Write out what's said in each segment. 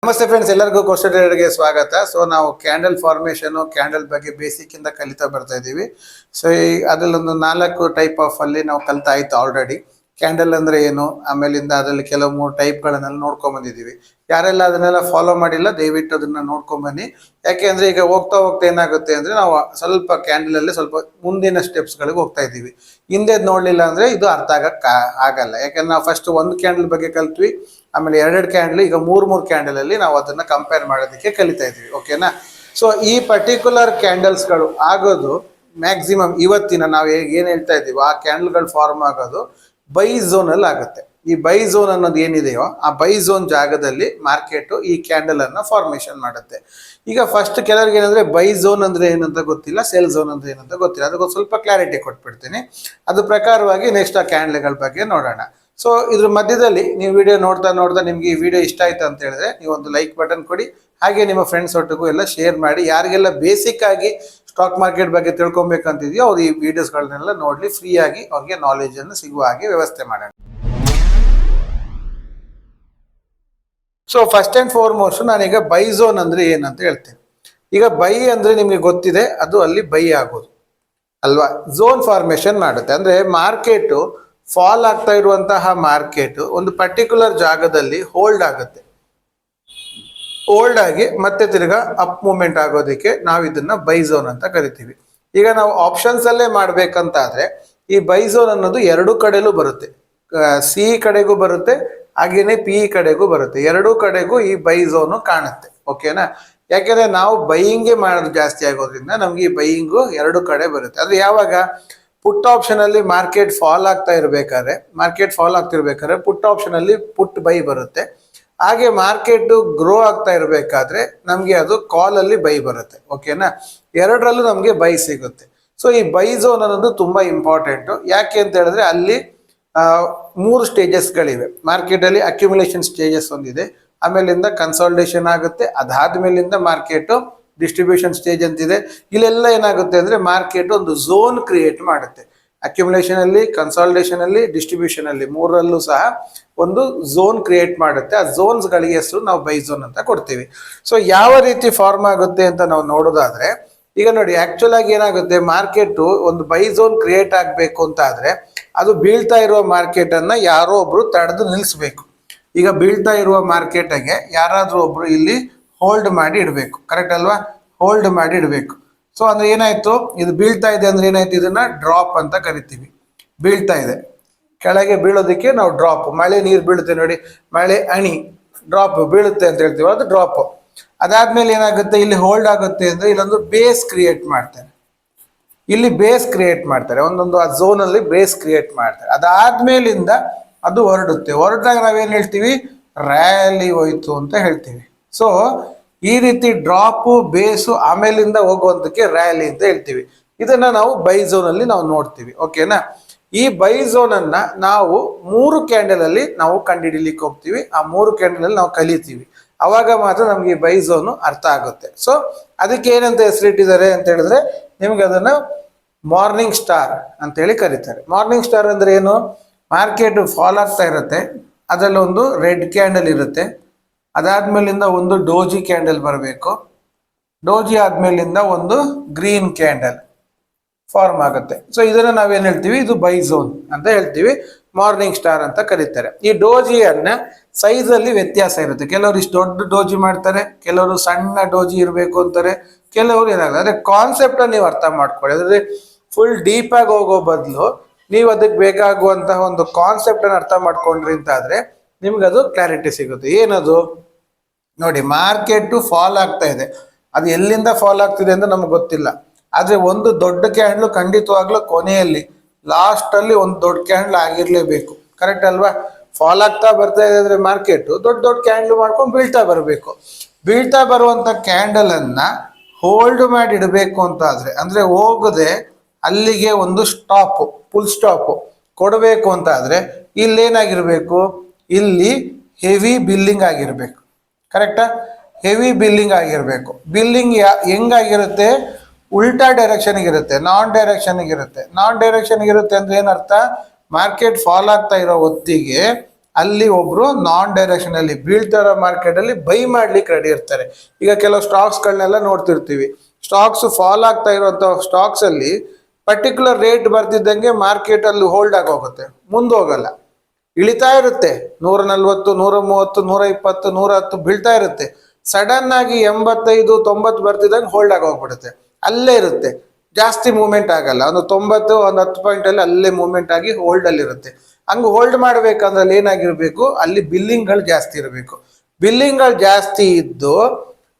ನಮಸ್ತೆ ಫ್ರೆಂಡ್ಸ್, ಎಲ್ಲರಿಗೂ ಕೋರ್ಸ್ ಟ್ರೇಡರ್ಗೆ ಸ್ವಾಗತ. ಸೊ ನಾವು ಕ್ಯಾಂಡಲ್ ಫಾರ್ಮೇಷನ್, ಕ್ಯಾಂಡಲ್ ಬಗ್ಗೆ ಬೇಸಿಕ್ ಇಂದ ಕಲಿತಾ ಬರ್ತಾ ಇದ್ದೀವಿ. ಸೊ ಅದರಲ್ಲೊಂದು 4 ಟೈಪ್ ಆಫ್ ಅಲ್ಲಿ ನಾವು ಕಲಿತಾ ಆಯ್ತು ಆಲ್ರೆಡಿ. ಕ್ಯಾಂಡಲ್ ಅಂದ್ರೆ ಏನು, ಆಮೇಲಿಂದ ಅದರಲ್ಲಿ ಕೆಲವು 3 ಟೈಪ್ಗಳನ್ನೆಲ್ಲ ನೋಡ್ಕೊಂಡ್ ಬಂದಿದ್ದೀವಿ. ಯಾರೆಲ್ಲ ಅದನ್ನೆಲ್ಲ ಫಾಲೋ ಮಾಡಿಲ್ಲ ದಯವಿಟ್ಟು ಅದನ್ನ ನೋಡ್ಕೊಂಡ್ ಬನ್ನಿ. ಯಾಕೆ ಅಂದ್ರೆ ಈಗ ಹೋಗ್ತಾ ಹೋಗ್ತಾ ಏನಾಗುತ್ತೆ ಅಂದ್ರೆ ನಾವು ಸ್ವಲ್ಪ ಕ್ಯಾಂಡಲ್ ಅಲ್ಲಿ ಸ್ವಲ್ಪ ಮುಂದಿನ ಸ್ಟೆಪ್ಸ್ ಗಳಿಗೆ ಹೋಗ್ತಾ ಇದ್ದೀವಿ. ಹಿಂದೆ ನೋಡ್ಲಿಲ್ಲ ಅಂದ್ರೆ ಇದು ಅರ್ಥ ಆಗಲ್ಲ. ಯಾಕಂದ್ರೆ ನಾವು ಫಸ್ಟ್ ಒಂದು ಕ್ಯಾಂಡಲ್ ಬಗ್ಗೆ ಕಲ್ತ್ವಿ, ಆಮೇಲೆ 2 ಕ್ಯಾಂಡಲ್, ಈಗ 3 ಕ್ಯಾಂಡಲ್ ಅಲ್ಲಿ ನಾವು ಅದನ್ನ ಕಂಪೇರ್ ಮಾಡೋದಕ್ಕೆ ಕಲಿತಾ ಇದ್ವಿ. ಓಕೆನಾ? ಸೊ ಈ ಪರ್ಟಿಕ್ಯುಲರ್ ಕ್ಯಾಂಡಲ್ಸ್ಗಳು ಆಗೋದು ಮ್ಯಾಕ್ಸಿಮಮ್ ಇವತ್ತಿನ ನಾವು ಏನ್ ಹೇಳ್ತಾ ಇದ್ದೀವಿ ಆ ಕ್ಯಾಂಡಲ್ಗಳು ಫಾರ್ಮ್ ಆಗೋದು ಬೈ ಝೋನ್ ಅಲ್ಲಿ ಆಗುತ್ತೆ. ಈ ಬೈ ಝೋನ್ ಅನ್ನೋದು ಏನಿದೆಯೋ ಆ ಬೈ ಝೋನ್ ಜಾಗದಲ್ಲಿ ಮಾರ್ಕೆಟ್ ಈ ಕ್ಯಾಂಡಲ್ ಅನ್ನ ಫಾರ್ಮೇಶನ್ ಮಾಡುತ್ತೆ. ಈಗ ಫಸ್ಟ್ ಕೆಲವರಿಗೆ ಏನಂದ್ರೆ ಬೈ ಝೋನ್ ಅಂದ್ರೆ ಏನಂತ ಗೊತ್ತಿಲ್ಲ, ಸೆಲ್ ಝೋನ್ ಅಂದ್ರೆ ಏನಂತ ಗೊತ್ತಿಲ್ಲ. ಅದಕ್ಕೊಂದು ಸ್ವಲ್ಪ ಕ್ಲಾರಿಟಿ ಕೊಟ್ಬಿಡ್ತೀನಿ. ಅದ್ರ ಪ್ರಕಾರವಾಗಿ ನೆಕ್ಸ್ಟ್ ಆ ಕ್ಯಾಂಡಲ್ಗಳ ಬಗ್ಗೆ ನೋಡೋಣ. ಸೊ ಇದ್ರ ಮಧ್ಯದಲ್ಲಿ ನೀವು ವಿಡಿಯೋ ನೋಡ್ತಾ ನಿಮ್ಗೆ ಈ ವಿಡಿಯೋ ಇಷ್ಟ ಆಯ್ತು ಅಂತ ಹೇಳಿದ್ರೆ ನೀವು ಒಂದು ಲೈಕ್ ಬಟನ್ ಕೊಡಿ. ಹಾಗೆ ನಿಮ್ಮ ಫ್ರೆಂಡ್ಸ್ ಒಟ್ಟಿಗೂ ಎಲ್ಲ ಶೇರ್ ಮಾಡಿ. ಯಾರಿಗೆಲ್ಲ ಬೇಸಿಕ್ ಆಗಿ ಸ್ಟಾಕ್ ಮಾರ್ಕೆಟ್ ಬಗ್ಗೆ ತಿಳ್ಕೊಬೇಕಂತಿದೆಯೋ ಅವ್ರು ಈ ವಿಡಿಯೋಸ್ಗಳನ್ನೆಲ್ಲ ನೋಡ್ಲಿ, ಫ್ರೀ ಆಗಿ ಅವ್ರಿಗೆ ನಾಲೆಜ್ ಅನ್ನು ಸಿಗುವ ಹಾಗೆ ವ್ಯವಸ್ಥೆ ಮಾಡೋಣ. ಸೊ ಫಸ್ಟ್ ಅಂಡ್ ಫಾರ್ಮೋಸ್ಟ್ ನಾನೀಗ ಬೈ ಝೋನ್ ಅಂದ್ರೆ ಏನಂತ ಹೇಳ್ತೇನೆ. ಈಗ ಬೈ ಅಂದ್ರೆ ನಿಮ್ಗೆ ಗೊತ್ತಿದೆ, ಅದು ಅಲ್ಲಿ ಬೈ ಆಗೋದು ಅಲ್ವಾ. ಝೋನ್ ಫಾರ್ಮೇಶನ್ ಮಾಡುತ್ತೆ ಅಂದ್ರೆ ಮಾರ್ಕೆಟ್ ಫಾಲ್ ಆಗ್ತಾ ಇರುವಂತಹ ಮಾರ್ಕೆಟ್ ಒಂದು ಪರ್ಟಿಕ್ಯುಲರ್ ಜಾಗದಲ್ಲಿ ಹೋಲ್ಡ್ ಆಗುತ್ತೆ. ಹೋಲ್ಡ್ ಆಗಿ ಮತ್ತೆ ತಿರ್ಗಾ ಅಪ್ ಮೂವ್ಮೆಂಟ್ ಆಗೋದಕ್ಕೆ ನಾವು ಇದನ್ನ ಬೈ ಝೋನ್ ಅಂತ ಕರಿತೀವಿ. ಈಗ ನಾವು ಆಪ್ಷನ್ಸ್ ಅಲ್ಲೇ ಮಾಡ್ಬೇಕಂತಾದ್ರೆ ಈ ಬೈ ಝೋನ್ ಅನ್ನೋದು 2 ಕಡೆಲೂ ಬರುತ್ತೆ. ಸಿ ಕಡೆಗೂ ಬರುತ್ತೆ, ಹಾಗೇನೆ ಪಿ ಕಡೆಗೂ ಬರುತ್ತೆ. 2 ಕಡೆಗೂ ಈ ಬೈ ಝೋನ್ ಕಾಣುತ್ತೆ. ಓಕೆನಾ? ಯಾಕೆಂದ್ರೆ ನಾವು ಬೈಯಿಂಗೇ ಮಾಡೋದು ಜಾಸ್ತಿ ಆಗೋದ್ರಿಂದ ನಮ್ಗೆ ಈ ಬೈಯಿಂಗು 2 ಕಡೆ ಬರುತ್ತೆ. ಅದು ಯಾವಾಗ ಪುಟ್ ಆಪ್ಷನ್ ಅಲ್ಲಿ ಮಾರ್ಕೆಟ್ ಫಾಲ್ ಆಗ್ತಿರ್ಬೇಕಾದ್ರೆ ಪುಟ್ ಆಪ್ಷನ್ ಅಲ್ಲಿ ಪುಟ್ ಬೈ ಬರುತ್ತೆ. ಹಾಗೆ ಮಾರ್ಕೆಟ್ ಗ್ರೋ ಆಗ್ತಾ ಇರಬೇಕಾದ್ರೆ ನಮ್ಗೆ ಅದು ಕಾಲ್ ಅಲ್ಲಿ ಬೈ ಬರುತ್ತೆ. ಓಕೆನಾ? 2ರಲ್ಲೂ ನಮ್ಗೆ ಬೈ ಸಿಗುತ್ತೆ. ಸೊ ಈ ಬೈ ಝೋನ್ ಅನ್ನೋದು ತುಂಬಾ ಇಂಪಾರ್ಟೆಂಟ್. ಯಾಕೆ ಅಂತ ಹೇಳಿದ್ರೆ ಅಲ್ಲಿ 3 ಸ್ಟೇಜಸ್ಗಳಿವೆ ಮಾರ್ಕೆಟ್ ಅಲ್ಲಿ. ಅಕ್ಯುಮುಲೇಷನ್ ಸ್ಟೇಜಸ್ ಒಂದಿದೆ, ಆಮೇಲಿಂದ ಕನ್ಸಾಲ್ಟೇಷನ್ ಆಗುತ್ತೆ, ಅದಾದ್ಮೇಲಿಂದ ಮಾರ್ಕೆಟ್ ಡಿಸ್ಟ್ರಿಬ್ಯೂಷನ್ ಸ್ಟೇಜ್ ಅಂತಿದೆ. ಇಲ್ಲೆಲ್ಲ ಏನಾಗುತ್ತೆ ಅಂದ್ರೆ ಮಾರ್ಕೆಟ್ ಒಂದು ಝೋನ್ ಕ್ರಿಯೇಟ್ ಮಾಡುತ್ತೆ. ಅಕ್ಯುಮುಲೇಷನ್ ಅಲ್ಲಿ, ಕನ್ಸಾಲ್ಟೇಷನ್ ಅಲ್ಲಿ, ಡಿಸ್ಟ್ರಿಬ್ಯೂಷನ್ ಅಲ್ಲಿ 3ರಲ್ಲೂ ಸಹ ಒಂದು ಝೋನ್ ಕ್ರಿಯೇಟ್ ಮಾಡುತ್ತೆ. ಆ ಝೋನ್ಸ್ ಗಳಿಗೆ ಹೆಸರು ನಾವು ಬೈ ಝೋನ್ ಅಂತ ಕೊಡ್ತೀವಿ. ಸೊ ಯಾವ ರೀತಿ ಫಾರ್ಮ್ ಆಗುತ್ತೆ ಅಂತ ನಾವು ನೋಡೋದಾದ್ರೆ ಈಗ ನೋಡಿ, ಆಕ್ಚುಲ್ ಆಗಿ ಏನಾಗುತ್ತೆ, ಮಾರ್ಕೆಟ್ ಒಂದು ಬೈ ಝೋನ್ ಕ್ರಿಯೇಟ್ ಆಗ್ಬೇಕು ಅಂತ ಆದ್ರೆ ಅದು ಬೀಳ್ತಾ ಇರುವ ಮಾರ್ಕೆಟ್ ಅನ್ನ ಯಾರೋ ಒಬ್ರು ತಡೆದು ನಿಲ್ಲಿಸ್ಬೇಕು. ಈಗ ಬೀಳ್ತಾ ಇರುವ ಮಾರ್ಕೆಟ್ಗೆ ಯಾರಾದ್ರೂ ಒಬ್ರು ಇಲ್ಲಿ ಹೋಲ್ಡ್ ಮಾಡಿ ಇಡಬೇಕು. ಕರೆಕ್ಟ್ ಅಲ್ವಾ? ಹೋಲ್ಡ್ ಮಾಡಿ ಇಡಬೇಕು. ಸೊ ಅಂದ್ರೆ ಏನಾಯ್ತು, ಇದು ಬೀಳ್ತಾ ಇದೆ ಅಂದ್ರೆ ಏನಾಯ್ತು, ಇದನ್ನ ಡ್ರಾಪ್ ಅಂತ ಕರಿತೀವಿ. ಬೀಳ್ತಾ ಇದೆ, ಕೆಳಗೆ ಬೀಳೋದಕ್ಕೆ ನಾವು ಡ್ರಾಪ್. ಮಳೆ ನೀರು ಬೀಳುತ್ತೆ ನೋಡಿ, ಮಳೆ ಹನಿ ಡ್ರಾಪ್ ಬೀಳುತ್ತೆ ಅಂತ ಹೇಳ್ತೀವಿ, ಅದು ಡ್ರಾಪ್. ಅದಾದ್ಮೇಲೆ ಏನಾಗುತ್ತೆ, ಇಲ್ಲಿ ಹೋಲ್ಡ್ ಆಗುತ್ತೆ ಅಂದ್ರೆ ಇಲ್ಲೊಂದು ಬೇಸ್ ಕ್ರಿಯೇಟ್ ಮಾಡ್ತಾರೆ. ಇಲ್ಲಿ ಬೇಸ್ ಕ್ರಿಯೇಟ್ ಮಾಡ್ತಾರೆ, ಒಂದೊಂದು ಆ ಝೋನ್ ಅಲ್ಲಿ ಬೇಸ್ ಕ್ರಿಯೇಟ್ ಮಾಡ್ತಾರೆ. ಅದಾದ್ಮೇಲಿಂದ ಅದು ಹೊರಟಾಗ ನಾವೇನ್ ಹೇಳ್ತೀವಿ, ರ್ಯಾಲಿ ಹೋಯ್ತು ಅಂತ ಹೇಳ್ತೀವಿ. ಸೊ ಈ ರೀತಿ ಡ್ರಾಪು, ಬೇಸು, ಆಮೇಲಿಂದ ಹೋಗುವಂತಕ್ಕೆ ರ್ಯಾಲಿ ಅಂತ ಹೇಳ್ತೀವಿ. ಇದನ್ನ ನಾವು ಬೈ ಝೋನ್ ಅಲ್ಲಿ ನಾವು ನೋಡ್ತೀವಿ. ಓಕೆನಾ? ಈ ಬೈ ಝೋನ್ ಅನ್ನ ನಾವು 3 ಕ್ಯಾಂಡಲ್ ಅಲ್ಲಿ ನಾವು ಕಂಡುಹಿಡಿಲಿಕ್ಕೆ ಹೋಗ್ತೀವಿ. ಆ 3 ಕ್ಯಾಂಡಲ್ ಅಲ್ಲಿ ನಾವು ಕಲಿತೀವಿ. ಅವಾಗ ಮಾತ್ರ ನಮ್ಗೆ ಈ ಬೈ ಝೋನ್ ಅರ್ಥ ಆಗುತ್ತೆ. ಸೊ ಅದಕ್ಕೆ ಏನಂತ ಹೆಸರಿಟ್ಟಿದ್ದಾರೆ ಅಂತ ಹೇಳಿದ್ರೆ ನಿಮ್ಗೆ ಅದನ್ನ ಮಾರ್ನಿಂಗ್ ಸ್ಟಾರ್ ಅಂತ ಹೇಳಿ ಕರೀತಾರೆ. ಮಾರ್ನಿಂಗ್ ಸ್ಟಾರ್ ಅಂದ್ರೆ ಏನು, ಮಾರ್ಕೆಟ್ ಫಾಲ್ ಆಗ್ತಾ ಇರುತ್ತೆ, ಅದರಲ್ಲಿ ಒಂದು ರೆಡ್ ಕ್ಯಾಂಡಲ್ ಇರುತ್ತೆ, ಅದಾದ್ಮೇಲಿಂದ ಒಂದು ಡೋಜಿ ಕ್ಯಾಂಡಲ್ ಬರಬೇಕು, ಡೋಜಿ ಆದ್ಮೇಲಿಂದ ಒಂದು ಗ್ರೀನ್ ಕ್ಯಾಂಡಲ್ ಫಾರ್ಮ್ ಆಗುತ್ತೆ. ಸೊ ಇದನ್ನ ನಾವೇನ್ ಹೇಳ್ತೀವಿ, ಇದು ಬೈ ಝೋನ್ ಅಂತ ಹೇಳ್ತೀವಿ, ಮಾರ್ನಿಂಗ್ ಸ್ಟಾರ್ ಅಂತ ಕರೀತಾರೆ. ಈ ಡೋಜಿಯನ್ನ ಸೈಜ್ ಅಲ್ಲಿ ವ್ಯತ್ಯಾಸ ಇರುತ್ತೆ. ಕೆಲವರು ಇಷ್ಟು ದೊಡ್ಡ ಡೋಜಿ ಮಾಡ್ತಾರೆ, ಕೆಲವರು ಸಣ್ಣ ಡೋಜಿ ಇರಬೇಕು ಅಂತಾರೆ, ಕೆಲವರು ಏನಾಗುತ್ತೆ. ಅದೇ ಕಾನ್ಸೆಪ್ಟ್ ನೀವು ಅರ್ಥ ಮಾಡ್ಕೊಳ್ಳಿ. ಅದ್ರೆ ಫುಲ್ ಡೀಪ್ ಆಗಿ ಹೋಗೋ ಬದಲು ನೀವು ಅದಕ್ಕೆ ಬೇಕಾಗುವಂತಹ ಒಂದು ಕಾನ್ಸೆಪ್ಟ್ ಅನ್ನು ಅರ್ಥ ಮಾಡ್ಕೊಂಡ್ರಿ ಅಂತ ಆದ್ರೆ ನಿಮ್ಗೆ ಅದು ಕ್ಲಾರಿಟಿ ಸಿಗುತ್ತೆ. ಏನದು ನೋಡಿ, ಮಾರ್ಕೆಟ್ ಫಾಲ್ ಆಗ್ತಾ ಇದೆ, ಅದು ಎಲ್ಲಿಂದ ಫಾಲ್ ಆಗ್ತಿದೆ ಅಂತ ನಮ್ಗೆ ಗೊತ್ತಿಲ್ಲ. ಆದ್ರೆ ಒಂದು ದೊಡ್ಡ ಕ್ಯಾಂಡ್ಲು ಖಂಡಿತವಾಗ್ಲೂ ಕೊನೆಯಲ್ಲಿ ಲಾಸ್ಟ್ ಅಲ್ಲಿ ಒಂದು ದೊಡ್ಡ ಕ್ಯಾಂಡ್ಲ್ ಆಗಿರ್ಲೇಬೇಕು. ಕರೆಕ್ಟ್ ಅಲ್ವಾ? ಫಾಲ್ ಆಗ್ತಾ ಬರ್ತಾ ಇದೆ ಅಂದ್ರೆ ಮಾರ್ಕೆಟ್ ದೊಡ್ಡ ದೊಡ್ಡ ಕ್ಯಾಂಡ್ಲ್ ಮಾಡ್ಕೊಂಡು ಬೀಳ್ತಾ ಬರಬೇಕು. ಬೀಳ್ತಾ ಬರುವಂತ ಕ್ಯಾಂಡಲ್ ಅನ್ನ ಹೋಲ್ಡ್ ಮಾಡಿ ಇಡಬೇಕು ಅಂತ ಆದ್ರೆ, ಅಂದ್ರೆ ಹೋಗದೆ ಅಲ್ಲಿಗೆ ಒಂದು ಸ್ಟಾಪ್, ಫುಲ್ ಸ್ಟಾಪ್ ಕೊಡಬೇಕು ಅಂತ ಆದ್ರೆ ಇಲ್ಲೇನಾಗಿರ್ಬೇಕು, ಇಲ್ಲಿ ಹೆವಿ ಬಿಲ್ಲಿಂಗ್ ಆಗಿರ್ಬೇಕು. ಕರೆಕ್ಟಾ? ಹೆವಿ ಬಿಲ್ಲಿಂಗ್ ಆಗಿರ್ಬೇಕು. ಬಿಲ್ಲಿಂಗ್ ಹೆಂಗಾಗಿರುತ್ತೆ, ಉಲ್ಟಾ ಡೈರೆಕ್ಷನ್ ಇರುತ್ತೆ, ನಾನ್ ಡೈರೆಕ್ಷನ್ ಇರುತ್ತೆ. ನಾನ್ ಡೈರೆಕ್ಷನ್ ಇರುತ್ತೆ ಅಂದ್ರೆ ಏನರ್ಥ, ಮಾರ್ಕೆಟ್ ಫಾಲ್ ಆಗ್ತಾ ಇರೋ ಹೊತ್ತಿಗೆ ಅಲ್ಲಿ ಒಬ್ರು ನಾನ್ ಡೈರೆಕ್ಷನ್ ಅಲ್ಲಿ ಬೀಳ್ತಾರ ಮಾರ್ಕೆಟ್ ಅಲ್ಲಿ ಬೈ ಮಾಡ್ಲಿಕ್ಕೆ ರೆಡಿ ಇರ್ತಾರೆ. ಈಗ ಕೆಲವು ಸ್ಟಾಕ್ಸ್ಗಳನ್ನೆಲ್ಲ ನೋಡ್ತಿರ್ತೀವಿ, ಸ್ಟಾಕ್ಸ್ ಫಾಲ್ ಆಗ್ತಾ ಇರುವಂತ ಸ್ಟಾಕ್ಸ್ ಅಲ್ಲಿ ಪರ್ಟಿಕ್ಯುಲರ್ ರೇಟ್ ಬರ್ತಿದ್ದಂಗೆ ಮಾರ್ಕೆಟ್ ಅಲ್ಲಿ ಹೋಲ್ಡ್ ಆಗಿ ಹೋಗುತ್ತೆ, ಮುಂದೋಗಲ್ಲ, ಇಳಿತಾ ಇರುತ್ತೆ. 140, 130, 120, 110 ಬೀಳ್ತಾ ಇರುತ್ತೆ. ಸಡನ್ ಆಗಿ 85, 90 ಬರ್ತಿದ್ದಂಗೆ ಹೋಲ್ಡ್ ಆಗಿ ಹೋಗ್ಬಿಡುತ್ತೆ, ಅಲ್ಲೇ ಇರುತ್ತೆ, ಜಾಸ್ತಿ ಮೂವ್ಮೆಂಟ್ ಆಗಲ್ಲ. ಒಂದು 90, ಒಂದು 10 ಪಾಯಿಂಟ್ ಅಲ್ಲಿ ಅಲ್ಲೇ ಮೂವ್ಮೆಂಟ್ ಆಗಿ ಹೋಲ್ಡ್ ಅಲ್ಲಿ ಇರುತ್ತೆ. ಹಂಗೆ ಹೋಲ್ಡ್ ಮಾಡ್ಬೇಕಂದ್ರೆ ಅಲ್ಲಿ ಏನಾಗಿರ್ಬೇಕು, ಅಲ್ಲಿ ಬಿಲ್ಲಿಂಗ್ಗಳು ಜಾಸ್ತಿ ಇರಬೇಕು. ಬಿಲ್ಲಿಂಗ್ಗಳು ಜಾಸ್ತಿ ಇದ್ದು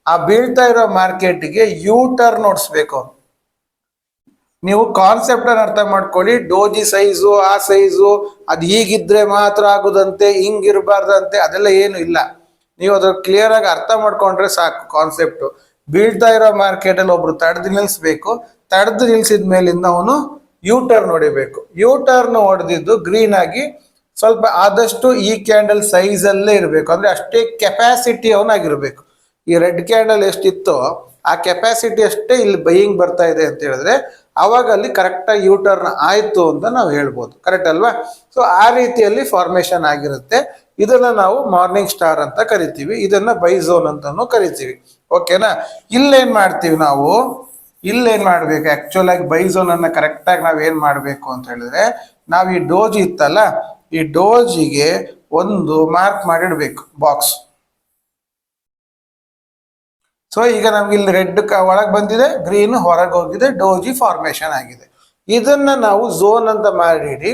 ಆ ಬೀಳ್ತಾ ಇರೋ ಮಾರ್ಕೆಟ್ಗೆ ಯೂ ಟರ್ನ್ ಓಡಿಸ್ಬೇಕು. ನೀವು ಕಾನ್ಸೆಪ್ಟ್ ಅನ್ನು ಅರ್ಥ ಮಾಡ್ಕೊಳ್ಳಿ. ಡೋಜಿ ಸೈಜು, ಆ ಸೈಜು, ಅದು ಹೀಗಿದ್ರೆ ಮಾತ್ರ ಆಗುದಂತೆ, ಹಿಂಗಿರಬಾರ್ದಂತೆ, ಅದೆಲ್ಲ ಏನು ಇಲ್ಲ. ನೀವು ಅದ್ರ ಕ್ಲಿಯರ್ ಆಗಿ ಅರ್ಥ ಮಾಡ್ಕೊಂಡ್ರೆ ಸಾಕು ಕಾನ್ಸೆಪ್ಟ್. ಬೀಳ್ತಾ ಇರೋ ಮಾರ್ಕೆಟ್ ಅಲ್ಲಿ ಒಬ್ರು ತಡೆದು ನಿಲ್ಲಿಸ್ಬೇಕು, ತಡೆದು ನಿಲ್ಸಿದ ಮೇಲಿಂದ ಅವನು ಯೂ ಟರ್ನ್ ಹೊಡಿಬೇಕು. ಯೂ ಟರ್ನ್ ಹೊಡೆದಿದ್ದು ಗ್ರೀನ್ ಆಗಿ ಸ್ವಲ್ಪ ಆದಷ್ಟು ಈ ಕ್ಯಾಂಡಲ್ ಸೈಜ್ ಅಲ್ಲೇ ಇರಬೇಕು, ಅಂದ್ರೆ ಅಷ್ಟೇ ಕೆಪಾಸಿಟಿ ಅವನಾಗಿರ್ಬೇಕು. ಈ ರೆಡ್ ಕ್ಯಾಂಡಲ್ ಎಷ್ಟಿತ್ತೋ ಆ ಕೆಪಾಸಿಟಿ ಅಷ್ಟೇ ಇಲ್ಲಿ ಬೈಯಿಂಗ್ ಬರ್ತಾ ಇದೆ ಅಂತ ಹೇಳಿದ್ರೆ ಅವಾಗ ಅಲ್ಲಿ ಕರೆಕ್ಟಾಗಿ ಯೂ ಟರ್ನ್ ಆಯ್ತು ಅಂತ ನಾವು ಹೇಳ್ಬೋದು. ಕರೆಕ್ಟ್ ಅಲ್ವಾ? ಸೊ ಆ ರೀತಿಯಲ್ಲಿ ಫಾರ್ಮೇಶನ್ ಆಗಿರುತ್ತೆ. ಇದನ್ನ ನಾವು ಮಾರ್ನಿಂಗ್ ಸ್ಟಾರ್ ಅಂತ ಕರಿತೀವಿ, ಇದನ್ನ ಬೈ ಝೋನ್ ಅಂತಾನು ಕರಿತೀವಿ. ಓಕೆನಾ? ಇಲ್ಲೇನ್ ಮಾಡ್ತೀವಿ ನಾವು, ಇಲ್ಲೇನ್ ಮಾಡ್ಬೇಕು ಆಕ್ಚುಲ್ ಆಗಿ ಬೈ ಝೋನ್ ಅನ್ನ ಕರೆಕ್ಟ್ ಆಗಿ ನಾವ್ ಏನ್ ಮಾಡ್ಬೇಕು ಅಂತ ಹೇಳಿದ್ರೆ, ನಾವ್ ಈ ಡೋಜ್ ಇತ್ತಲ್ಲ, ಈ ಡೋಜಿಗೆ ಒಂದು ಮಾರ್ಕ್ ಮಾಡಿಡ್ಬೇಕು ಬಾಕ್ಸ್. ಸೊ ಈಗ ನಮ್ಗೆ ಇಲ್ಲಿ ರೆಡ್ ಒಳಗೆ ಬಂದಿದೆ, ಗ್ರೀನ್ ಹೊರಗೆ ಹೋಗಿದೆ, ಡೋಜಿ ಫಾರ್ಮೇಶನ್ ಆಗಿದೆ. ಇದನ್ನ ನಾವು ಝೋನ್ ಅಂತ ಮಾಡಿಡಿ.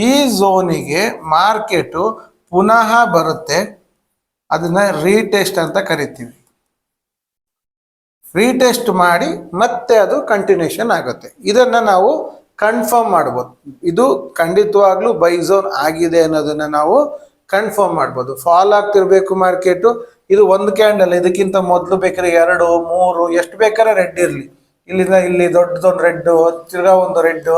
ಈ ಝೋನಿಗೆ ಮಾರ್ಕೆಟು ಪುನಃ ಬರುತ್ತೆ, ಅದನ್ನ ರೀಟೆಸ್ಟ್ ಅಂತ ಕರಿತೀವಿ. ರೀಟೆಸ್ಟ್ ಮಾಡಿ ಮತ್ತೆ ಅದು ಕಂಟಿನ್ಯೂಷನ್ ಆಗುತ್ತೆ. ಇದನ್ನ ನಾವು ಕನ್ಫರ್ಮ್ ಮಾಡ್ಬೋದು, ಇದು ಖಂಡಿತವಾಗ್ಲೂ ಬೈ ಝೋನ್ ಆಗಿದೆ ಅನ್ನೋದನ್ನ ನಾವು ಕನ್ಫರ್ಮ್ ಮಾಡ್ಬೋದು. ಫಾಲ್ ಆಗ್ತಿರ್ಬೇಕು ಮಾರ್ಕೆಟು, ಇದು ಒಂದು ಕ್ಯಾಂಡಲ್, ಇದಕ್ಕಿಂತ ಮೊದಲು ಬೇಕಾದ್ರೆ 2, 3 ಎಷ್ಟು ಬೇಕಾದ್ರೆ ರೆಡ್ ಇರಲಿ, ಇಲ್ಲಿಂದ ಇಲ್ಲಿ ದೊಡ್ಡದೊಂದು ರೆಡ್, ತಿರ್ಗಾ ಒಂದು ರೆಡ್,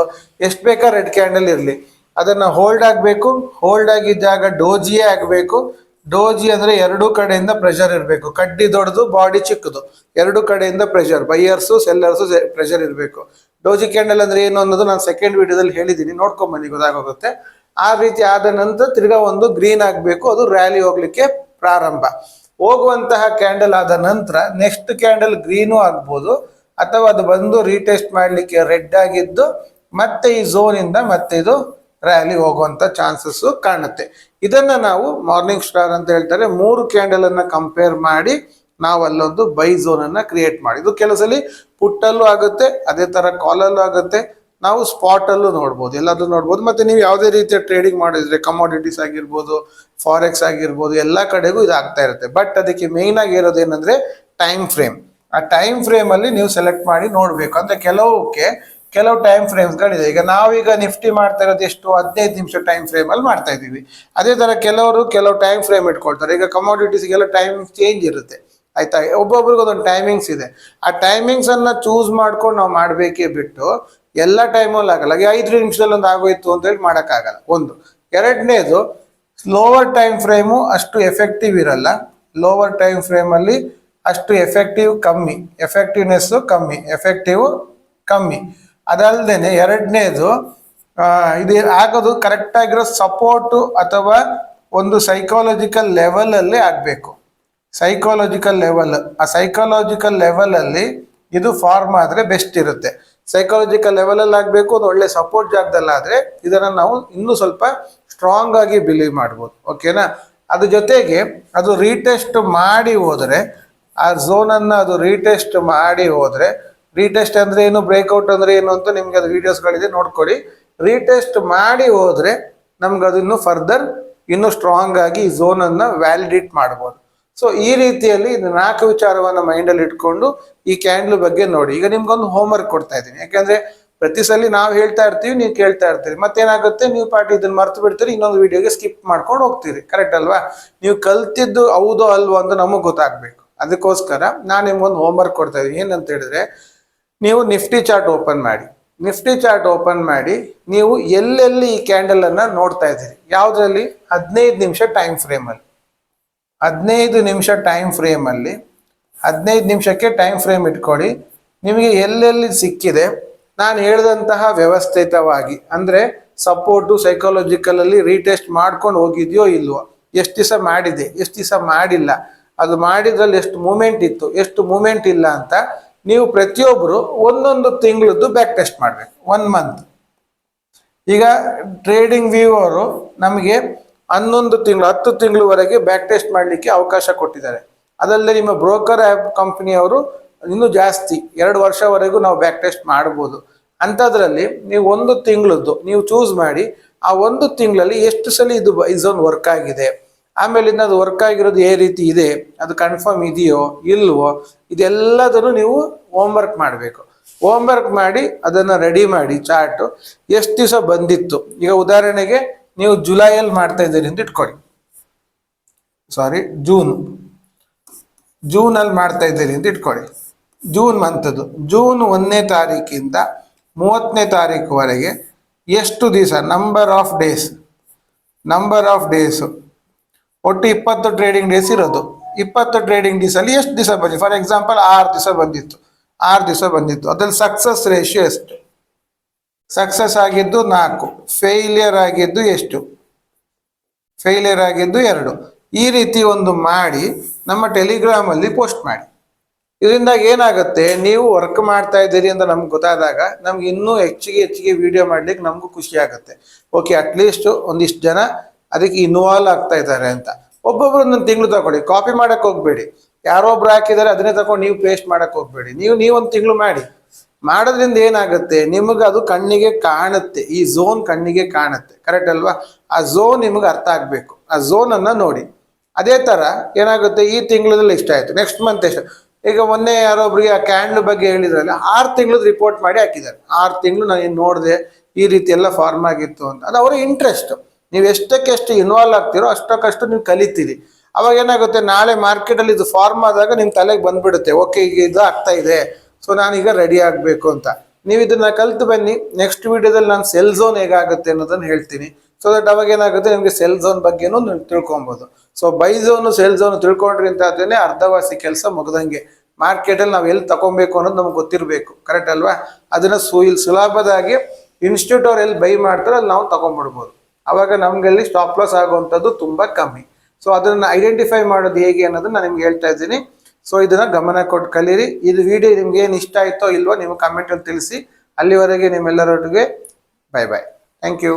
ಎಷ್ಟು ಬೇಕಾದ್ರೆ ರೆಡ್ ಕ್ಯಾಂಡಲ್ ಇರಲಿ, ಅದನ್ನ ಹೋಲ್ಡ್ ಆಗಬೇಕು. ಹೋಲ್ಡ್ ಆಗಿದ್ದಾಗ ಡೋಜಿಯೇ ಆಗಬೇಕು. ಡೋಜಿ ಅಂದ್ರೆ ಎರಡೂ ಕಡೆಯಿಂದ ಪ್ರೆಷರ್ ಇರಬೇಕು. ಕಡ್ಡಿ ದೊಡ್ಡದು, ಬಾಡಿ ಚಿಕ್ಕದು, ಎರಡೂ ಕಡೆಯಿಂದ ಪ್ರೆಷರ್, ಬೈಯರ್ಸು ಸೆಲ್ಲರ್ಸು ಪ್ರೆಷರ್ ಇರಬೇಕು. ಡೋಜಿ ಕ್ಯಾಂಡಲ್ ಅಂದ್ರೆ ಏನು ಅನ್ನೋದು ನಾನು ಸೆಕೆಂಡ್ ವಿಡಿಯೋದಲ್ಲಿ ಹೇಳಿದ್ದೀನಿ, ನೋಡ್ಕೊಂಬನ್ನಿ, ಗೊತ್ತಾಗೋಗುತ್ತೆ. ಆ ರೀತಿ ಆದ ನಂತರ ತಿರ್ಗಾ ಒಂದು ಗ್ರೀನ್ ಆಗಬೇಕು, ಅದು ರ್ಯಾಲಿ ಹೋಗ್ಲಿಕ್ಕೆ ಪ್ರಾರಂಭ. ಹೋಗುವಂತಹ ಕ್ಯಾಂಡಲ್ ಆದ ನಂತರ ನೆಕ್ಸ್ಟ್ ಕ್ಯಾಂಡಲ್ ಗ್ರೀನು ಆಗ್ಬೋದು, ಅಥವಾ ಅದು ಬಂದು ರೀಟೆಸ್ಟ್ ಮಾಡ್ಲಿಕ್ಕೆ ರೆಡ್ ಆಗಿದ್ದು ಮತ್ತೆ ಈ ಝೋನ್ ಇಂದ ಮತ್ತೆ ಇದು ರ್ಯಾಲಿ ಹೋಗುವಂತ ಚಾನ್ಸಸ್ ಕಾಣುತ್ತೆ. ಇದನ್ನ ನಾವು ಮಾರ್ನಿಂಗ್ ಸ್ಟಾರ್ ಅಂತ ಹೇಳ್ತಾರೆ. 3 ಕ್ಯಾಂಡಲ್ ಅನ್ನ ಕಂಪೇರ್ ಮಾಡಿ ನಾವು ಅಲ್ಲೊಂದು ಬೈ ಝೋನ್ ಅನ್ನ ಕ್ರಿಯೇಟ್ ಮಾಡಿ, ಇದು ಕೆಲಸಲ್ಲಿ ಪುಟ್ಟಲ್ಲೂ ಆಗುತ್ತೆ, ಅದೇ ತರ ಕಾಲಲ್ಲೂ ಆಗುತ್ತೆ, ನಾವು ಸ್ಪಾಟ್ ಅಲ್ಲೂ ನೋಡ್ಬೋದು, ಎಲ್ಲಾದ್ರೂ ನೋಡ್ಬೋದು. ಮತ್ತೆ ನೀವು ಯಾವುದೇ ರೀತಿಯ ಟ್ರೇಡಿಂಗ್ ಮಾಡಿದ್ರೆ ಕಮೋಡಿಟೀಸ್ ಆಗಿರ್ಬೋದು, ಫಾರೆಕ್ಸ್ ಆಗಿರ್ಬೋದು, ಎಲ್ಲ ಕಡೆಗೂ ಇದಾಗ್ತಾ ಇರುತ್ತೆ. ಬಟ್ ಅದಕ್ಕೆ ಮೇಯ್ನ್ ಆಗಿ ಇರೋದು ಏನಂದ್ರೆ ಟೈಮ್ ಫ್ರೇಮ್. ಆ ಟೈಮ್ ಫ್ರೇಮ್ ಅಲ್ಲಿ ನೀವು ಸೆಲೆಕ್ಟ್ ಮಾಡಿ ನೋಡ್ಬೇಕು. ಅಂದ್ರೆ ಕೆಲವು ಟೈಮ್ ಫ್ರೇಮ್ಸ್ಗಳಿದೆ. ಈಗ ನಾವೀಗ ನಿಫ್ಟಿ ಮಾಡ್ತಾ ಇರೋದು ಎಷ್ಟು, 15 ನಿಮಿಷ ಟೈಮ್ ಫ್ರೇಮ್ ಅಲ್ಲಿ ಮಾಡ್ತಾ ಇದೀವಿ. ಅದೇ ತರ ಕೆಲವು ಟೈಮ್ ಫ್ರೇಮ್ ಇಟ್ಕೊಳ್ತಾರೆ. ಈಗ ಕಮೋಡಿಟೀಸ್ಗೆಲ್ಲ ಟೈಮ್ ಚೇಂಜ್ ಇರುತ್ತೆ, ಆಯ್ತಾ? ಒಬ್ಬೊಬ್ರಿಗೆ ಒಂದೊಂದು ಟೈಮಿಂಗ್ಸ್ ಇದೆ. ಆ ಟೈಮಿಂಗ್ಸ್ ಅನ್ನ ಚೂಸ್ ಮಾಡ್ಕೊಂಡು ನಾವು ಮಾಡ್ಬೇಕೇ ಬಿಟ್ಟು ಎಲ್ಲ ಟೈಮಲ್ಲಿ ಆಗಲ್ಲ. 5 ನಿಮಿಷದಲ್ಲಿ ಒಂದು ಆಗೋಯ್ತು ಅಂತ ಹೇಳಿ ಮಾಡೋಕ್ಕಾಗಲ್ಲ. ಒಂದು. ಎರಡನೇದು, ಲೋವರ್ ಟೈಮ್ ಫ್ರೇಮು ಅಷ್ಟು ಎಫೆಕ್ಟಿವ್ ಇರಲ್ಲ. ಲೋವರ್ ಟೈಮ್ ಫ್ರೇಮ್ ಅಲ್ಲಿ ಅಷ್ಟು ಎಫೆಕ್ಟಿವ್ನೆಸ್ ಕಮ್ಮಿ. ಅದಲ್ದೇನೆ ಎರಡನೇದು, ಇದು ಆಗೋದು ಕರೆಕ್ಟ್ ಆಗಿರೋ ಸಪೋರ್ಟು ಅಥವಾ ಒಂದು ಸೈಕಾಲಜಿಕಲ್ ಲೆವೆಲ್ ಅಲ್ಲಿ ಆಗ್ಬೇಕು. ಸೈಕಾಲಜಿಕಲ್ ಲೆವೆಲ್ ಅಲ್ಲಿ ಇದು ಫಾರ್ಮ್ ಆದ್ರೆ ಬೆಸ್ಟ್ ಇರುತ್ತೆ. ಸೈಕಾಲಜಿಕಲ್ ಲೆವೆಲ್ ಅಲ್ಲಿ ಆಗ್ಬೇಕು, ಒಂದು ಒಳ್ಳೆ ಸಪೋರ್ಟ್ ಜಾಗದಲ್ಲಾದ್ರೆ ಇದನ್ನ ನಾವು ಇನ್ನೂ ಸ್ವಲ್ಪ ಸ್ಟ್ರಾಂಗ್ ಆಗಿ ಬಿಲೀವ್ ಮಾಡ್ಬೋದು. ಓಕೆನಾ? ಅದ್ರ ಜೊತೆಗೆ ಅದು ರೀಟೆಸ್ಟ್ ಮಾಡಿ ಹೋದ್ರೆ, ಆ ಝೋನ್ ಅನ್ನ ಅದು ರೀಟೆಸ್ಟ್ ಮಾಡಿ ಹೋದ್ರೆ, ರೀಟೆಸ್ಟ್ ಅಂದ್ರೆ ಏನು, ಬ್ರೇಕ್ಔಟ್ ಅಂದ್ರೆ ಏನು ಅಂತ ನಿಮ್ಗೆ ಅದು ವಿಡಿಯೋಸ್ಗಳಿದೆ, ನೋಡ್ಕೊಳ್ಳಿ. ರೀಟೆಸ್ಟ್ ಮಾಡಿ ಹೋದ್ರೆ ನಮ್ಗೆ ಅದನ್ನು ಫರ್ದರ್ ಇನ್ನೂ ಸ್ಟ್ರಾಂಗ್ ಆಗಿ ಈ ಝೋನ್ ಅನ್ನ ವ್ಯಾಲಿಡೇಟ್ ಮಾಡ್ಬೋದು. ಸೊ ಈ ರೀತಿಯಲ್ಲಿ 4 ವಿಚಾರವನ್ನ ಮೈಂಡಲ್ಲಿ ಇಟ್ಕೊಂಡು ಈ ಕ್ಯಾಂಡಲ್ ಬಗ್ಗೆ ನೋಡಿ. ಈಗ ನಿಮ್ಗೊಂದು ಹೋಮ್ವರ್ಕ್ ಕೊಡ್ತಾ ಇದ್ದೀನಿ, ಯಾಕಂದ್ರೆ ಪ್ರತಿ ಸಲ ನಾವು ಹೇಳ್ತಾ ಇರ್ತೀವಿ, ನೀವು ಕೇಳ್ತಾ ಇರ್ತೀರಿ, ಮತ್ತೇನಾಗುತ್ತೆ, ನೀವು ಪಾರ್ಟಿ ಇದನ್ನ ಮರ್ತು ಬಿಡ್ತೀರಿ, ಇನ್ನೊಂದು ವಿಡಿಯೋಗೆ ಸ್ಕಿಪ್ ಮಾಡ್ಕೊಂಡು ಹೋಗ್ತೀರಿ. ಕರೆಕ್ಟ್ ಅಲ್ವಾ? ನೀವು ಕಲ್ತಿದ್ದು ಹೌದೋ ಅಲ್ವೋ ಅಂತ ನಮಗ್ ಗೊತ್ತಾಗ್ಬೇಕು. ಅದಕ್ಕೋಸ್ಕರ ನಾನು ನಿಮ್ಗೊಂದು ಹೋಮ್ವರ್ಕ್ ಕೊಡ್ತಾ ಇದ್ದೀನಿ. ಏನಂತ ಹೇಳಿದ್ರೆ, ನೀವು ನಿಫ್ಟಿ ಚಾರ್ಟ್ ಓಪನ್ ಮಾಡಿ ನೀವು ಎಲ್ಲೆಲ್ಲಿ ಈ ಕ್ಯಾಂಡಲ್ ಅನ್ನ ನೋಡ್ತಾ ಇದ್ದೀರಿ, ಯಾವ್ದ್ರಲ್ಲಿ, 15 ನಿಮಿಷ ಟೈಮ್ ಫ್ರೇಮ್ ಅಲ್ಲಿ 15 ನಿಮಿಷ ಟೈಮ್ ಫ್ರೇಮ್ ಅಲ್ಲಿ 15 ನಿಮಿಷಕ್ಕೆ ಟೈಮ್ ಫ್ರೇಮ್ ಇಟ್ಕೊಳ್ಳಿ. ನಿಮಗೆ ಎಲ್ಲೆಲ್ಲಿ ಸಿಕ್ಕಿದೆ, ನಾನು ಹೇಳಿದಂತಹ ವ್ಯವಸ್ಥಿತವಾಗಿ, ಅಂದ್ರೆ ಸಪೋರ್ಟು ಸೈಕಾಲಜಿಕಲ್ ಅಲ್ಲಿ ರೀಟೆಸ್ಟ್ ಮಾಡ್ಕೊಂಡು ಹೋಗಿದ್ಯೋ ಇಲ್ವೋ, ಎಷ್ಟು ದಿವಸ ಮಾಡಿದೆ, ಎಷ್ಟು ದಿವಸ ಮಾಡಿಲ್ಲ, ಅದು ಮಾಡಿದ್ರಲ್ಲಿ ಎಷ್ಟು ಮೂಮೆಂಟ್ ಇತ್ತು, ಎಷ್ಟು ಮೂಮೆಂಟ್ ಇಲ್ಲ ಅಂತ ನೀವು ಪ್ರತಿಯೊಬ್ಬರು ಒಂದೊಂದು ತಿಂಗಳದ್ದು ಬ್ಯಾಕ್ ಟೆಸ್ಟ್ ಮಾಡಬೇಕು, 1 ಮಂತ್. ಈಗ ಟ್ರೇಡಿಂಗ್ ವ್ಯೂ ಅವರು ನಮಗೆ 11 ತಿಂಗಳು 10 ತಿಂಗಳವರೆಗೆ ಬ್ಯಾಕ್ ಟೆಸ್ಟ್ ಮಾಡಲಿಕ್ಕೆ ಅವಕಾಶ ಕೊಟ್ಟಿದ್ದಾರೆ. ಅದಲ್ಲದೆ ನಿಮ್ಮ ಬ್ರೋಕರ್ ಆ್ಯಪ್ ಕಂಪನಿಯವರು ಇನ್ನೂ ಜಾಸ್ತಿ 2 ವರ್ಷವರೆಗೂ ನಾವು ಬ್ಯಾಕ್ ಟೆಸ್ಟ್ ಮಾಡ್ಬೋದು. ಅಂಥದ್ರಲ್ಲಿ ನೀವು 1 ತಿಂಗಳದ್ದು ನೀವು ಚೂಸ್ ಮಾಡಿ ಆ 1 ತಿಂಗಳಲ್ಲಿ ಎಷ್ಟು ಸಲ ಇದು ಝೋನ್ ವರ್ಕ್ ಆಗಿದೆ, ಆಮೇಲೆ ಅದು ವರ್ಕ್ ಆಗಿರೋದು ಯಾವ ರೀತಿ ಇದೆ, ಅದು ಕನ್ಫರ್ಮ್ ಇದೆಯೋ ಇಲ್ವೋ, ಇದೆಲ್ಲದನ್ನು ನೀವು ಹೋಮ್ವರ್ಕ್ ಮಾಡಬೇಕು. ಹೋಮ್ವರ್ಕ್ ಮಾಡಿ ಅದನ್ನು ರೆಡಿ ಮಾಡಿ ಚಾರ್ಟು ಎಷ್ಟು ದಿವಸ ಬಂದಿತ್ತು. ಈಗ ಉದಾಹರಣೆಗೆ ನೀವು ಜುಲೈಯಲ್ಲಿ ಮಾಡ್ತಾ ಇದ್ದೀರಿ ಅಂತ ಇಟ್ಕೊಳ್ಳಿ, ಜೂನಲ್ಲಿ ಮಾಡ್ತಾ ಇದ್ದೀರಿ ಅಂತ ಇಟ್ಕೊಳ್ಳಿ. ಜೂನ್ ಮಂತದ್ದು ಜೂನ್ 1ನೇ ತಾರೀಕಿಂದ 30ನೇ ತಾರೀಕುವರೆಗೆ ಎಷ್ಟು ದಿವಸ, ನಂಬರ್ ಆಫ್ ಡೇಸು ಒಟ್ಟು 20 ಟ್ರೇಡಿಂಗ್ ಡೇಸ್ ಇರೋದು. 20 ಟ್ರೇಡಿಂಗ್ ಡೇಸಲ್ಲಿ ಎಷ್ಟು ದಿವಸ ಬಂದಿತ್ತು? ಫಾರ್ ಎಕ್ಸಾಂಪಲ್ 6 ದಿವಸ ಬಂದಿತ್ತು, 6 ದಿವಸ ಬಂದಿತ್ತು. ಅದ್ರಲ್ಲಿ ಸಕ್ಸಸ್ ರೇಷಿಯೋ ಎಷ್ಟು? ಸಕ್ಸಸ್ ಆಗಿದ್ದು 4, ಫೇಲಿಯರ್ ಆಗಿದ್ದು ಎಷ್ಟು? ಫೇಲಿಯರ್ ಆಗಿದ್ದು 2. ಈ ರೀತಿ ಒಂದು ಮಾಡಿ ನಮ್ಮ ಟೆಲಿಗ್ರಾಮಲ್ಲಿ ಪೋಸ್ಟ್ ಮಾಡಿ. ಇದರಿಂದ ಏನಾಗುತ್ತೆ, ನೀವು ವರ್ಕ್ ಮಾಡ್ತಾ ಇದ್ದೀರಿ ಅಂತ ನಮ್ಗೆ ಗೊತ್ತಾದಾಗ ನಮ್ಗೆ ಇನ್ನೂ ಹೆಚ್ಚಿಗೆ ವಿಡಿಯೋ ಮಾಡ್ಲಿಕ್ಕೆ ನಮಗೂ ಖುಷಿ ಆಗುತ್ತೆ. ಓಕೆ, ಅಟ್ಲೀಸ್ಟ್ ಒಂದಿಷ್ಟು ಜನ ಅದಕ್ಕೆ ಇನ್ವಾಲ್ವ್ ಆಗ್ತಾ ಇದ್ದಾರೆ ಅಂತ. ಒಬ್ಬೊಬ್ರು ಒಂದೊಂದು ತಿಂಗಳು ತಗೊಳ್ಳಿ, ಕಾಪಿ ಮಾಡಕ್ಕೆ ಹೋಗ್ಬೇಡಿ. ಯಾರೋ ಒಬ್ರು ಹಾಕಿದ್ದಾರೆ ಅದನ್ನೇ ತಗೊಂಡು ನೀವು ಪೇಸ್ಟ್ ಮಾಡಕ್ಕೆ ಹೋಗ್ಬೇಡಿ. ನೀವು ಒಂದು ತಿಂಗಳು ಮಾಡಿ. ಮಾಡೋದ್ರಿಂದ ಏನಾಗುತ್ತೆ, ನಿಮಗೆ ಅದು ಕಣ್ಣಿಗೆ ಕಾಣುತ್ತೆ, ಈ ಝೋನ್ ಕಣ್ಣಿಗೆ ಕಾಣುತ್ತೆ, ಕರೆಕ್ಟ್ ಅಲ್ವಾ? ಆ ಝೋನ್ ನಿಮಗೆ ಅರ್ಥ ಆಗಬೇಕು, ಆ ಝೋನನ್ನು ನೋಡಿ. ಅದೇ ಥರ ಏನಾಗುತ್ತೆ, ಈ ತಿಂಗಳಲ್ಲಿ ಇಷ್ಟ ಆಯಿತು, ನೆಕ್ಸ್ಟ್ ಮಂತ್ ಎಷ್ಟು. ಈಗ ಮೊನ್ನೆ ಯಾರೊಬ್ರಿಗೆ ಆ ಕ್ಯಾಂಡ್ಲ್ ಬಗ್ಗೆ ಹೇಳಿದ್ರಲ್ಲ, 6 ತಿಂಗಳದ್ದು ರಿಪೋರ್ಟ್ ಮಾಡಿ ಹಾಕಿದ್ದಾರೆ. 6 ತಿಂಗಳು ನಾನು ನೋಡಿದೆ, ಈ ರೀತಿ ಎಲ್ಲ ಫಾರ್ಮ್ ಆಗಿತ್ತು ಅಂತ. ಅದು ಅವರ ಇಂಟ್ರೆಸ್ಟ್. ನೀವು ಎಷ್ಟು ಇನ್ವಾಲ್ವ್ ಆಗ್ತೀರೋ ಅಷ್ಟಕ್ಕಷ್ಟು ನೀವು ಕಲಿತೀರಿ. ಅವಾಗ ಏನಾಗುತ್ತೆ, ನಾಳೆ ಮಾರ್ಕೆಟಲ್ಲಿ ಇದು ಫಾರ್ಮ್ ಆದಾಗ ನಿಮ್ಮ ತಲೆಗೆ ಬಂದ್ಬಿಡುತ್ತೆ, ಓಕೆ ಈಗ ಇದು ಆಗ್ತಾ ಇದೆ, ಸೊ ನಾನೀಗ ರೆಡಿ ಆಗಬೇಕು ಅಂತ. ನೀವು ಇದನ್ನ ಕಲಿತು ಬನ್ನಿ. ನೆಕ್ಸ್ಟ್ ವಿಡಿಯೋದಲ್ಲಿ ನಾನು ಸೆಲ್ ಝೋನ್ ಹೇಗಾಗುತ್ತೆ ಅನ್ನೋದನ್ನು ಹೇಳ್ತೀನಿ. ಸೊ ದಟ್ ಅವಾಗ ಏನಾಗುತ್ತೆ, ನಿಮಗೆ ಸೆಲ್ ಝೋನ್ ಬಗ್ಗೆನೂ ತಿಳ್ಕೊಬೋದು. So by zone cell zone ತಿಳ್ಕೊಂಡ್ರಿ ಅಂತ ಆದ್ರೆ ಅರ್ಧವಾಸಿ ಕೆಲಸ ಮುಗ್ದಂಗೆ. ಮಾರ್ಕೆಟಲ್ಲಿ ನಾವು ಎಲ್ಲಿ ತಗೊಬೇಕು ಅನ್ನೋದು ನಮ್ಗೆ ಗೊತ್ತಿರಬೇಕು, ಕರೆಕ್ಟ್ ಅಲ್ವಾ? ಅದನ್ನ ಸುಲಭದಾಗಿ ಇನ್ಸ್ಟಿಟ್ಯೂಟ್ ಅವ್ರು ಎಲ್ಲಿ ಬೈ ಮಾಡ್ತಾರೋ ಅಲ್ಲಿ ನಾವು ತಗೊಂಡ್ಬಿಡ್ಬೋದು. ಅವಾಗ ನಮ್ಗೆಲ್ಲಿ ಸ್ಟಾಪ್ ಲಾಸ್ ಆಗುವಂಥದ್ದು ತುಂಬಾ ಕಮ್ಮಿ. ಸೊ ಅದನ್ನ ಐಡೆಂಟಿಫೈ ಮಾಡೋದು ಹೇಗೆ ಅನ್ನೋದನ್ನ ನಾನು ನಿಮ್ಗೆ ಹೇಳ್ತಾ ಇದ್ದೀನಿ. ಸೊ ಇದನ್ನ ಗಮನ ಕೊಟ್ಟು ಕಲೀರಿ. ಇದು ವಿಡಿಯೋ ನಿಮ್ಗೆ ಏನು ಇಷ್ಟ ಆಯ್ತೋ ಇಲ್ವೋ ನೀವು ಕಮೆಂಟ್ ಅಲ್ಲಿ ತಿಳಿಸಿ. ಅಲ್ಲಿವರೆಗೆ ನಿಮ್ಮೆಲ್ಲರೊಟ್ಟಿಗೆ ಬೈ. Thank you.